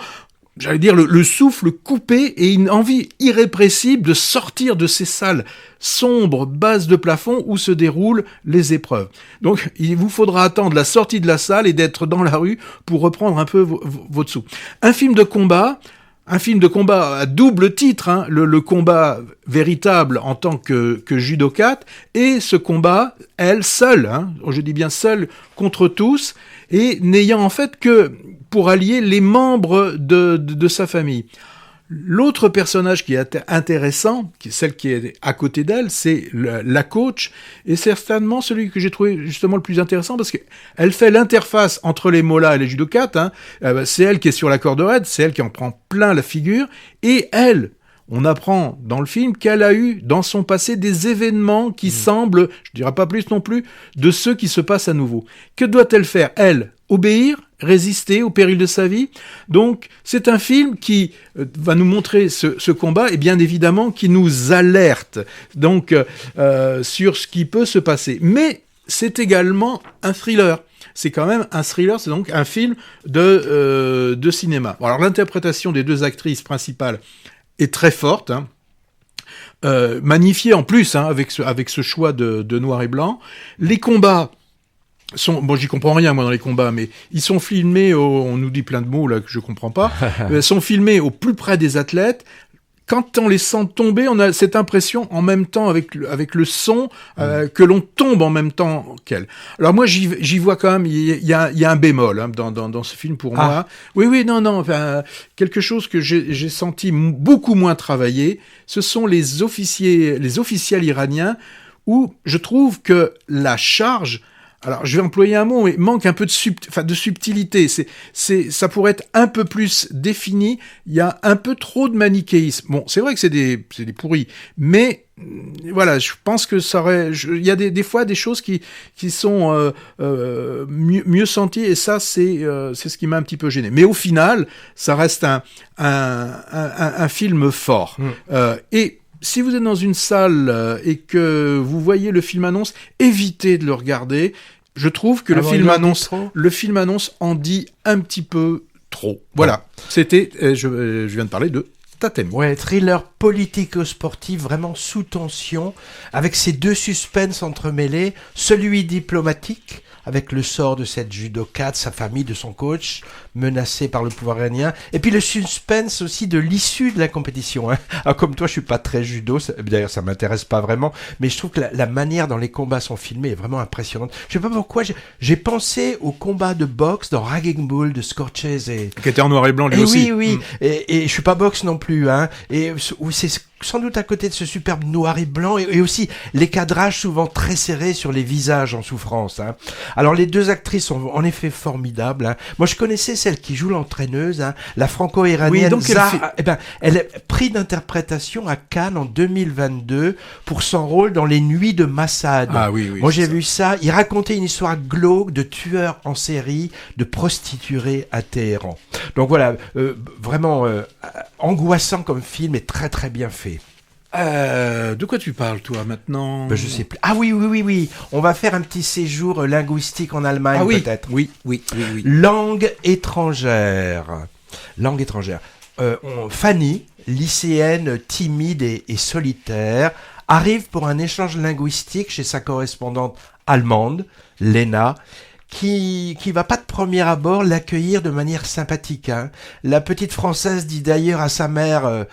j'allais dire, le souffle coupé et une envie irrépressible de sortir de ces salles sombres, basses de plafond où se déroulent les épreuves. Donc, il vous faudra attendre la sortie de la salle et d'être dans la rue pour reprendre un peu votre souffle. Un film de combat à double titre, le combat véritable en tant que judokate, et ce combat, elle, seule, je dis bien seule, contre tous, et n'ayant en fait que pour allier les membres de sa famille. L'autre personnage qui est intéressant, celle qui est à côté d'elle, c'est la coach, et c'est certainement celui que j'ai trouvé justement le plus intéressant, parce qu'elle fait l'interface entre les mollahs et les judokates, c'est elle qui est sur la corde raide, c'est elle qui en prend plein la figure, et elle, on apprend dans le film qu'elle a eu dans son passé des événements qui semblent, je ne dirais pas plus non plus, de ceux qui se passent à nouveau. Que doit-elle faire, elle? Obéir, résister au péril de sa vie. Donc, c'est un film qui va nous montrer ce combat et bien évidemment qui nous alerte donc sur ce qui peut se passer. Mais c'est également un thriller. C'est quand même un thriller, c'est donc un film de cinéma. Alors, l'interprétation des 2 actrices principales est très forte, magnifiée en plus avec ce choix de noir et blanc. Les combats j'y comprends rien moi dans les combats, mais ils sont filmés on nous dit plein de mots là que je comprends pas, sont filmés au plus près des athlètes. quand on les sent tomber, on a cette impression en même temps avec le son que l'on tombe en même temps qu'elle. Alors moi j'y vois quand même il y a un bémol hein, dans ce film pour moi. Oui non enfin quelque chose que j'ai senti beaucoup moins travaillé, ce sont les officiels iraniens où je trouve que la charge, alors je vais employer un mot, mais manque un peu de subtilité. Ça pourrait être un peu plus défini. Il y a un peu trop de manichéisme. Bon, c'est vrai que c'est des pourris, mais voilà, je pense que il y a des fois des choses qui sont mieux senties, et ça c'est ce qui m'a un petit peu gêné. Mais au final, ça reste un film fort. Et si vous êtes dans une salle et que vous voyez le film-annonce, évitez de le regarder. Je trouve que le film-annonce en dit un petit peu trop. Voilà, c'était, je viens de parler de Tatemi. Ouais, thriller politico-sportif, vraiment sous tension, avec ces deux suspens entremêlés, celui diplomatique, avec le sort de cette judoka, de sa famille, de son coach, menacé par le pouvoir iranien, et puis le suspense aussi de l'issue de la compétition. Hein. Alors, comme toi, je suis pas très judo, d'ailleurs ça m'intéresse pas vraiment, mais je trouve que la manière dont les combats sont filmés est vraiment impressionnante. Je sais pas pourquoi, j'ai pensé au combat de boxe dans Raging Bull de Scorsese. Qui était en noir et blanc lui aussi. Oui, et je suis pas boxe non plus, hein, et c'est sans doute à côté de ce superbe noir et blanc, et aussi les cadrages souvent très serrés sur les visages en souffrance. Hein. Alors les deux actrices sont en effet formidables. Hein. Moi je connaissais celle qui joue l'entraîneuse, hein, la franco-iranienne Zahra. Elle est prix d'interprétation à Cannes en 2022 pour son rôle dans Les Nuits de Massad. Ah oui, moi j'ai vu ça. Il racontait une histoire glauque de tueurs en série, de prostituées à Téhéran. Donc voilà, vraiment angoissant comme film et très très bien fait. De quoi tu parles, toi, maintenant? Je sais plus. Ah oui. On va faire un petit séjour linguistique en Allemagne, peut-être. Oui. Langue étrangère. Fanny, lycéenne timide et solitaire, arrive pour un échange linguistique chez sa correspondante allemande, Lena, qui va pas de premier abord l'accueillir de manière sympathique. Hein. La petite Française dit d'ailleurs à sa mère,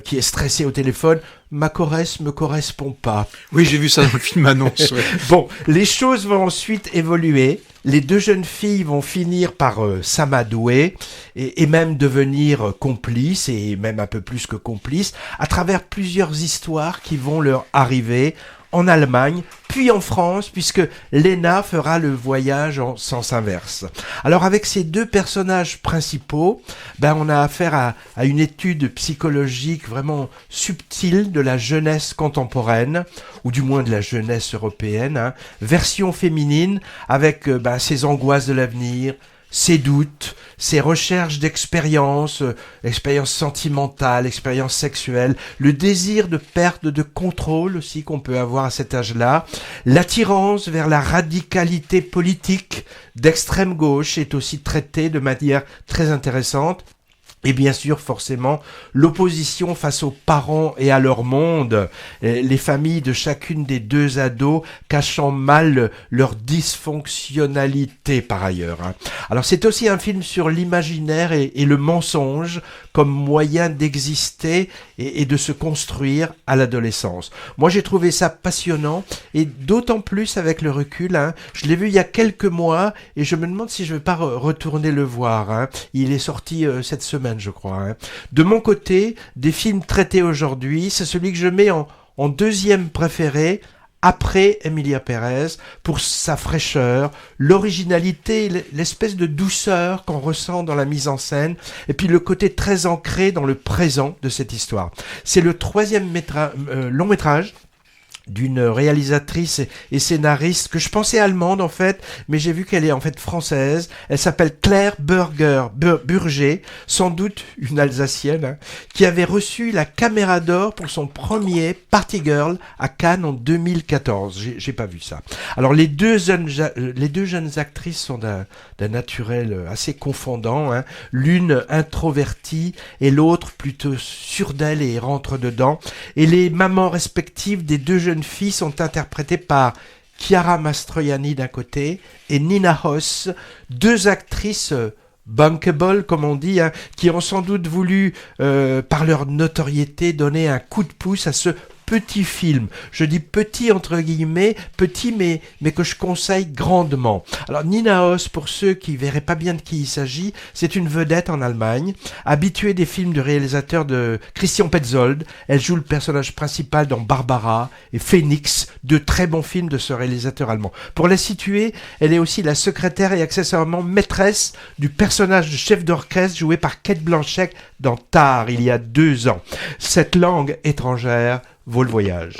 qui est stressée au téléphone, « Ma Corrèze me correspond pas ». Oui, j'ai vu ça dans le film-annonce. Ouais. Bon, les choses vont ensuite évoluer. Les deux jeunes filles vont finir par s'amadouer et même devenir complices, et même un peu plus que complices, à travers plusieurs histoires qui vont leur arriver en Allemagne, puis en France, puisque Lena fera le voyage en sens inverse. Alors avec ces deux personnages principaux, on a affaire à une étude psychologique vraiment subtile de la jeunesse contemporaine, ou du moins de la jeunesse européenne, hein, version féminine, avec ses angoisses de l'avenir, ses doutes, ses recherches d'expérience, expérience sentimentale, expérience sexuelle, le désir de perte de contrôle aussi qu'on peut avoir à cet âge-là, l'attirance vers la radicalité politique d'extrême gauche est aussi traitée de manière très intéressante. Et bien sûr, forcément, l'opposition face aux parents et à leur monde, les familles de chacune des deux ados cachant mal leur dysfonctionnalité par ailleurs. Hein. Alors c'est aussi un film sur l'imaginaire et le mensonge comme moyen d'exister et de se construire à l'adolescence. Moi j'ai trouvé ça passionnant, et d'autant plus avec le recul. Hein. Je l'ai vu il y a quelques mois et je me demande si je ne vais pas retourner le voir. Hein. Il est sorti cette semaine, je crois. Hein. De mon côté, des films traités aujourd'hui, c'est celui que je mets en deuxième préféré, après Emilia Pérez, pour sa fraîcheur, l'originalité, l'espèce de douceur qu'on ressent dans la mise en scène, et puis le côté très ancré dans le présent de cette histoire. C'est le troisième long métrage d'une réalisatrice et scénariste que je pensais allemande en fait, mais j'ai vu qu'elle est en fait française. Elle s'appelle Claire Burger, sans doute une Alsacienne, hein, qui avait reçu la Caméra d'Or pour son premier Party Girl à Cannes en 2014. J'ai pas vu ça. Alors les deux jeunes actrices sont d'un naturel assez confondant, hein. L'une introvertie et l'autre plutôt sûre d'elle et rentre dedans. Et les mamans respectives des deux jeunes filles sont interprétées par Chiara Mastroianni d'un côté et Nina Hoss, deux actrices bankable, comme on dit, hein, qui ont sans doute voulu, par leur notoriété, donner un coup de pouce à ce petit film. Je dis petit entre guillemets, petit mais que je conseille grandement. Alors Nina Hoss, pour ceux qui verraient pas bien de qui il s'agit, c'est une vedette en Allemagne, habituée des films du réalisateur de Christian Petzold. Elle joue le personnage principal dans Barbara et Phoenix, deux très bons films de ce réalisateur allemand. Pour la situer, elle est aussi la secrétaire et accessoirement maîtresse du personnage de chef d'orchestre joué par Cate Blanchett dans Tar, il y a 2 ans. Cette langue étrangère vaut le voyage.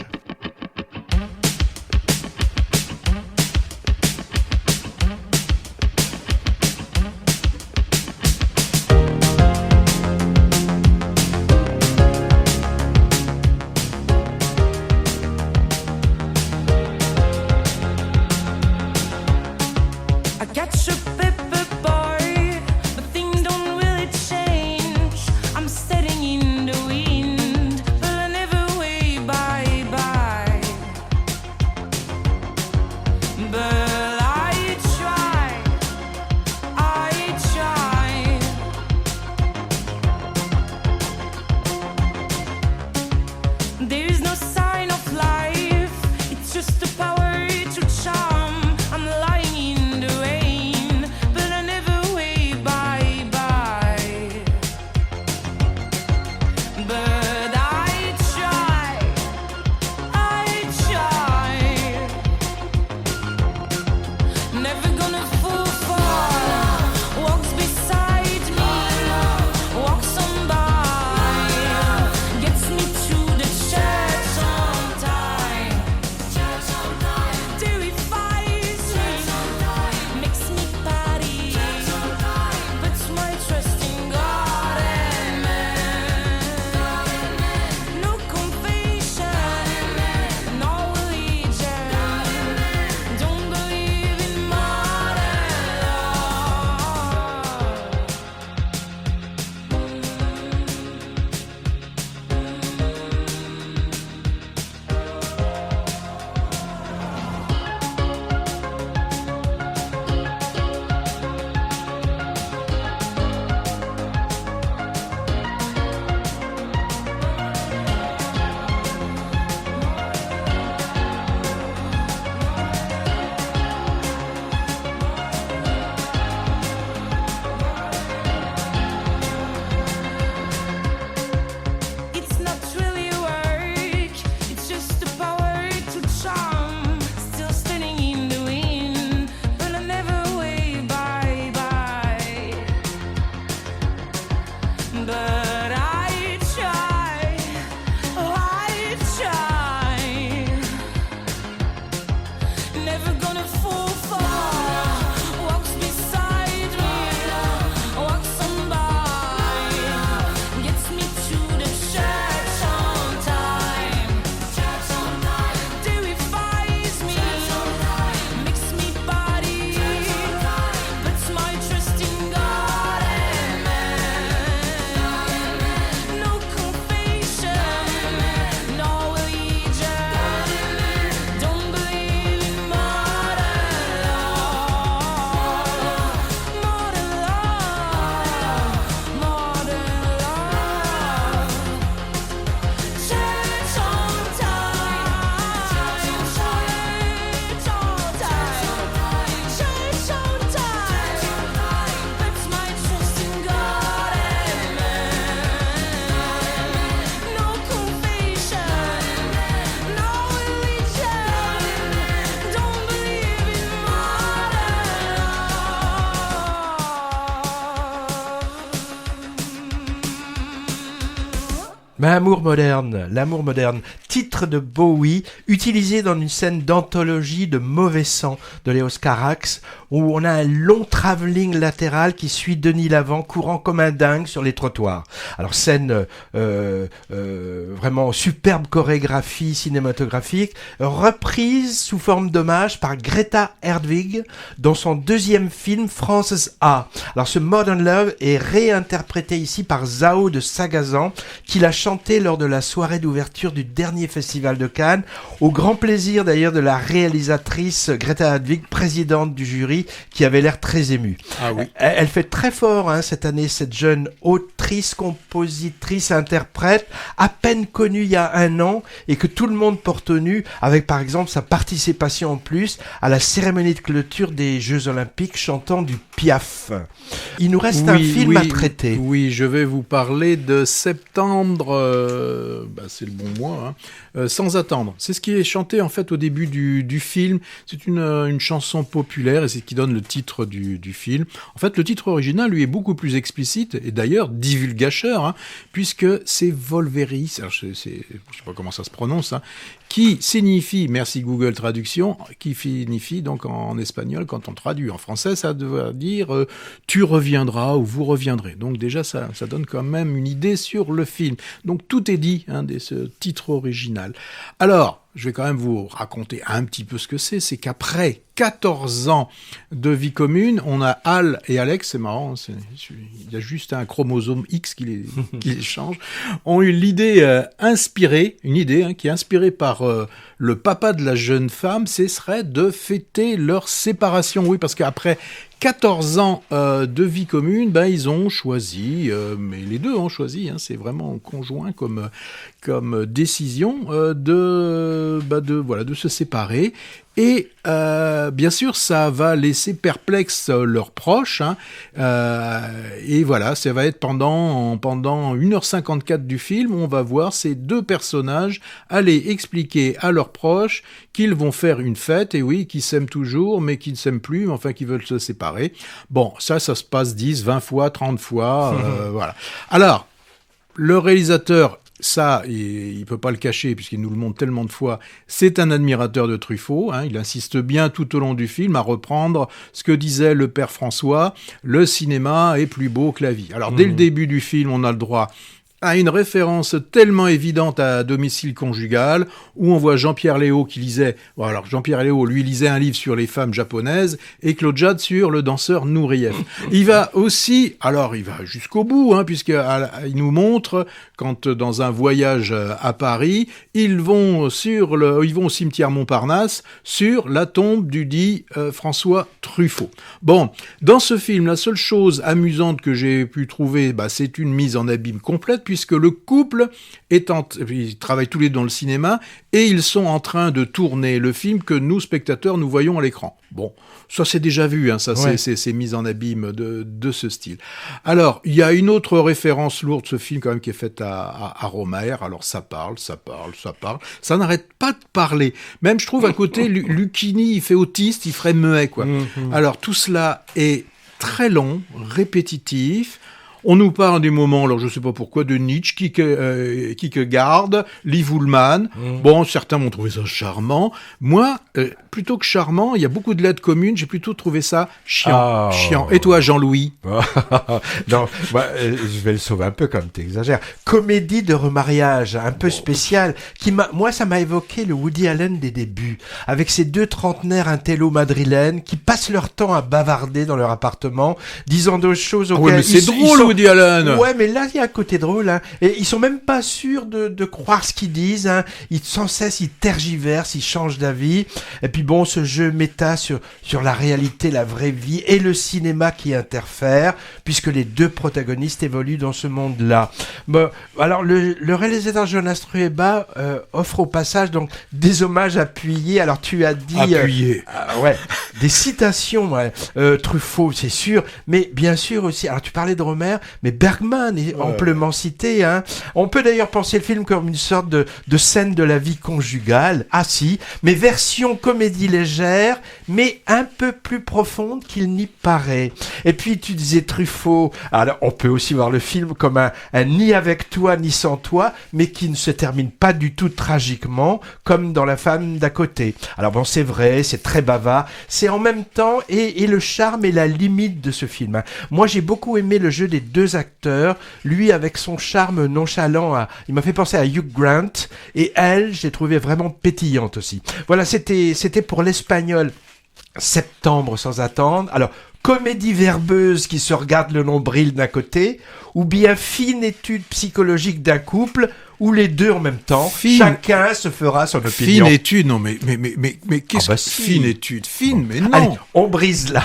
L'amour moderne, titre de Bowie, utilisé dans une scène d'anthologie de Mauvais sang de Léos Carax, où on a un long travelling latéral qui suit Denis Lavant courant comme un dingue sur les trottoirs. Alors scène vraiment superbe chorégraphie cinématographique, reprise sous forme d'hommage par Greta Erdvig dans son deuxième film Frances A. Alors ce Modern Love est réinterprété ici par Zao de Sagazan, qui la chante chanté lors de la soirée d'ouverture du dernier festival de Cannes, au grand plaisir d'ailleurs de la réalisatrice Greta Hadwig, présidente du jury, qui avait l'air très émue. Ah oui. Elle fait très fort cette année, cette jeune autrice, compositrice, interprète, à peine connue il y a 1 an, et que tout le monde porte au nu, avec par exemple sa participation en plus à la cérémonie de clôture des Jeux Olympiques, chantant du Piaf. Il nous reste un film à traiter. Oui, je vais vous parler de Septembre, c'est le bon mois, Sans attendre. C'est ce qui est chanté en fait au début du film. C'est une chanson populaire et c'est ce qui donne le titre du film. En fait, le titre original, lui, est beaucoup plus explicite et d'ailleurs divulgateur, puisque c'est Volveris, alors je sais pas comment ça se prononce, qui signifie, merci Google Traduction, qui signifie donc en espagnol, quand on traduit en français, ça doit dire tu reviendras ou vous reviendrez. Donc déjà, ça donne quand même une idée sur le film. Donc tout est dit de ce titre original. Alors, je vais quand même vous raconter un petit peu ce que c'est. C'est qu'après 14 ans de vie commune, on a Al et Alex, c'est marrant, il y a juste un chromosome X qui les change, ont eu l'idée inspirée, une idée qui est inspirée par le papa de la jeune femme, ce serait de fêter leur séparation. Oui, parce qu'après 14 ans de vie commune, ils ont choisi, mais les deux ont choisi, c'est vraiment conjoint comme décision de se séparer. Et bien sûr, ça va laisser perplexes leurs proches. Et voilà, ça va être pendant 1h54 du film, on va voir ces deux personnages aller expliquer à leurs proches qu'ils vont faire une fête, et oui, qu'ils s'aiment toujours, mais qu'ils ne s'aiment plus, mais enfin qu'ils veulent se séparer. Bon, ça se passe 10, 20 fois, 30 fois, voilà. Alors, le réalisateur... Ça, il peut pas le cacher puisqu'il nous le montre tellement de fois. C'est un admirateur de Truffaut. Il insiste bien tout au long du film à reprendre ce que disait le père François. Le cinéma est plus beau que la vie. Alors, dès le début du film, on a le droit à une référence tellement évidente à Domicile conjugal, où on voit Jean-Pierre Léaud qui lisait... Bon, alors Jean-Pierre Léaud, lui, lisait un livre sur les femmes japonaises, et Claude Jade sur le danseur Nourieff. Il va aussi... Alors, il va jusqu'au bout, puisqu'il nous montre, quand dans un voyage à Paris, ils vont au cimetière Montparnasse, sur la tombe du dit François Truffaut. Bon, dans ce film, la seule chose amusante que j'ai pu trouver, c'est une mise en abîme complète, puisque le couple ils travaillent tous les deux dans le cinéma et ils sont en train de tourner le film que nous, spectateurs, nous voyons à l'écran. Bon, ça c'est déjà vu, c'est mise en abîme de ce style. Alors, il y a une autre référence lourde de ce film quand même qui est faite à Rohmer. Alors ça parle, ça n'arrête pas de parler. Même je trouve à côté, Lucchini, il fait autiste, il ferait muet, quoi. Alors tout cela est très long, répétitif. On nous parle des moments, alors je ne sais pas pourquoi, de Nietzsche, Kierkegaard, Liv Ullmann. Bon, certains m'ont trouvé ça charmant. Moi, plutôt que charmant, il y a beaucoup de lettres communes, j'ai plutôt trouvé ça chiant. Et toi, Jean-Louis? Non, je vais le sauver un peu comme tu exagères. Comédie de remariage, un peu spéciale, moi, ça m'a évoqué le Woody Allen des débuts, avec ces deux trentenaires intello-madrilènes qui passent leur temps à bavarder dans leur appartement, disant d'autres choses auxquelles... Ouais, mais c'est drôle, Woody Allen. Ouais, mais là, il y a un côté drôle, et ils sont même pas sûrs de croire ce qu'ils disent, sans cesse, ils tergiversent, ils changent d'avis, et puis bon, ce jeu méta sur la réalité, la vraie vie, et le cinéma qui interfère, puisque les deux protagonistes évoluent dans ce monde-là. Bon, alors, le réalisateur Jonas Trueba offre au passage donc des hommages appuyés. Alors, tu as dit... Appuyés. Des citations, Truffaut, c'est sûr, mais bien sûr aussi, alors tu parlais de Rohmer, mais Bergman est amplement cité. On peut d'ailleurs penser le film comme une sorte de scène de la vie conjugale, mais version comédie légère, mais un peu plus profonde qu'il n'y paraît. Et puis tu disais Truffaut, alors on peut aussi voir le film comme un ni avec toi ni sans toi, mais qui ne se termine pas du tout tragiquement, comme dans La femme d'à côté. Alors bon, c'est vrai, c'est très bavard, c'est en même temps et le charme et la limite de ce film. Moi j'ai beaucoup aimé le jeu des deux acteurs, lui avec son charme nonchalant, il m'a fait penser à Hugh Grant, et elle, j'ai trouvé vraiment pétillante aussi. Voilà, c'était pour l'espagnol Septembre sans attendre. Alors, comédie verbeuse qui se regarde le nombril d'un côté, ou bien fine étude psychologique d'un couple, ou les deux en même temps. Chacun se fera son opinion. Fine étude, non mais qu'est-ce que si. fine étude? Fine, mais non. Allez, on brise là.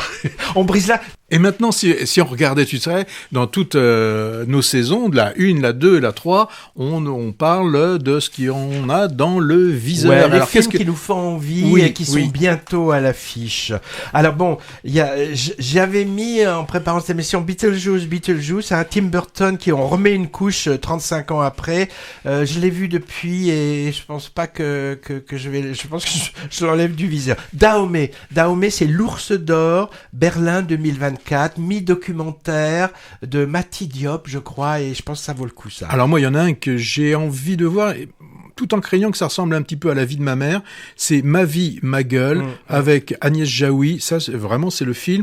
On brise là. Et maintenant, si on regardait, tu sais, dans toutes nos saisons, de la 1, la 2 et la 3, on parle de ce qu'on a dans le viseur. Ouais, les alors, films qui nous font envie et qui sont bientôt à l'affiche. Alors bon, j'avais mis en préparant cette émission Beetlejuice, un Tim Burton qui on remet une couche 35 ans après. Je l'ai vu depuis et je pense pas que je pense que je l'enlève du viseur. Dahomey, c'est l'Ours d'Or, Berlin 2024. Mi-documentaire de Mati Diop, je crois, et je pense que ça vaut le coup, ça. Alors moi, il y en a un que j'ai envie de voir, tout en craignant que ça ressemble un petit peu à la vie de ma mère, c'est Ma vie, ma gueule, avec Agnès Jaoui. Ça, c'est le film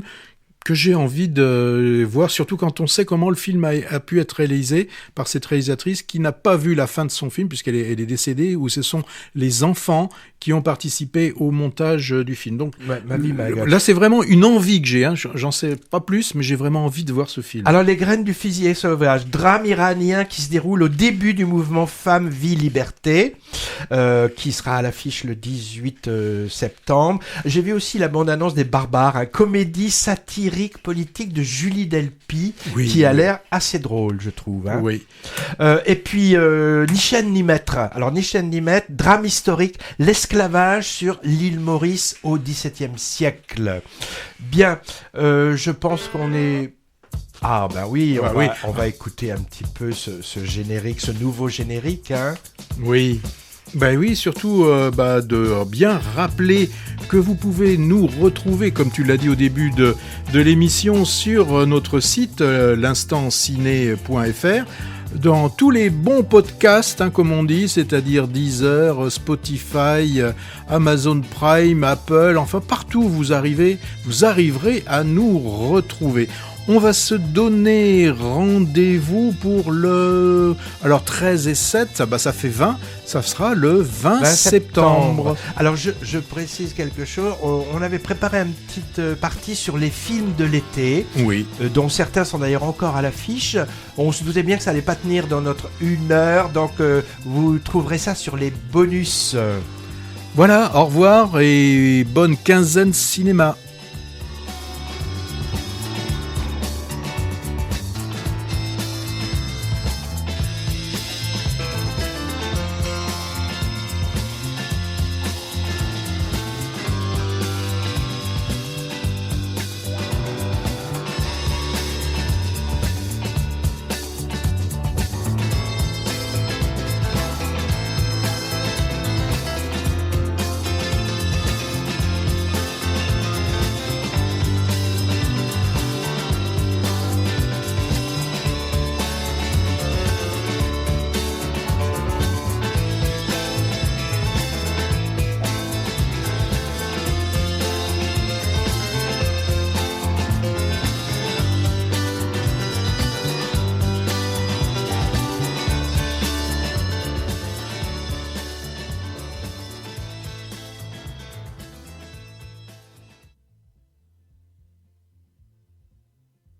que j'ai envie de voir, surtout quand on sait comment le film a pu être réalisé par cette réalisatrice qui n'a pas vu la fin de son film, puisqu'elle est décédée, où ce sont les enfants qui ont participé au montage du film. Donc, Ma vie, ma gueule. Là, c'est vraiment une envie que j'ai, hein. J'en sais pas plus, mais j'ai vraiment envie de voir ce film. Alors, Les graines du fusil sauvage, drame iranien qui se déroule au début du mouvement Femmes, Vie, Liberté, qui sera à l'affiche le 18 septembre. J'ai vu aussi la bande-annonce des Barbares, une comédie satirique politique de Julie Delpy, qui a l'air assez drôle, je trouve. Hein. Oui. Et puis, Ni chaîne ni maître. Alors, Ni chaîne ni maître, drame historique, l'esclavage sur l'île Maurice au XVIIe siècle. Bien, je pense qu'on est... Ah ben oui, on va écouter un petit peu ce générique, ce nouveau générique. Hein. Oui. Ben oui, surtout de bien rappeler que vous pouvez nous retrouver, comme tu l'as dit au début de l'émission, sur notre site, l'instantciné.fr, dans tous les bons podcasts, hein, comme on dit, c'est-à-dire Deezer, Spotify, Amazon Prime, Apple, enfin partout vous arriverez à nous retrouver. On va se donner rendez-vous pour le... Alors 13 et 7, ça fait 20, ça sera le 20 septembre. Alors je précise quelque chose, on avait préparé une petite partie sur les films de l'été, dont certains sont d'ailleurs encore à l'affiche. On se doutait bien que ça allait pas tenir dans notre 1 heure, donc vous trouverez ça sur les bonus. Voilà, au revoir et bonne quinzaine cinéma.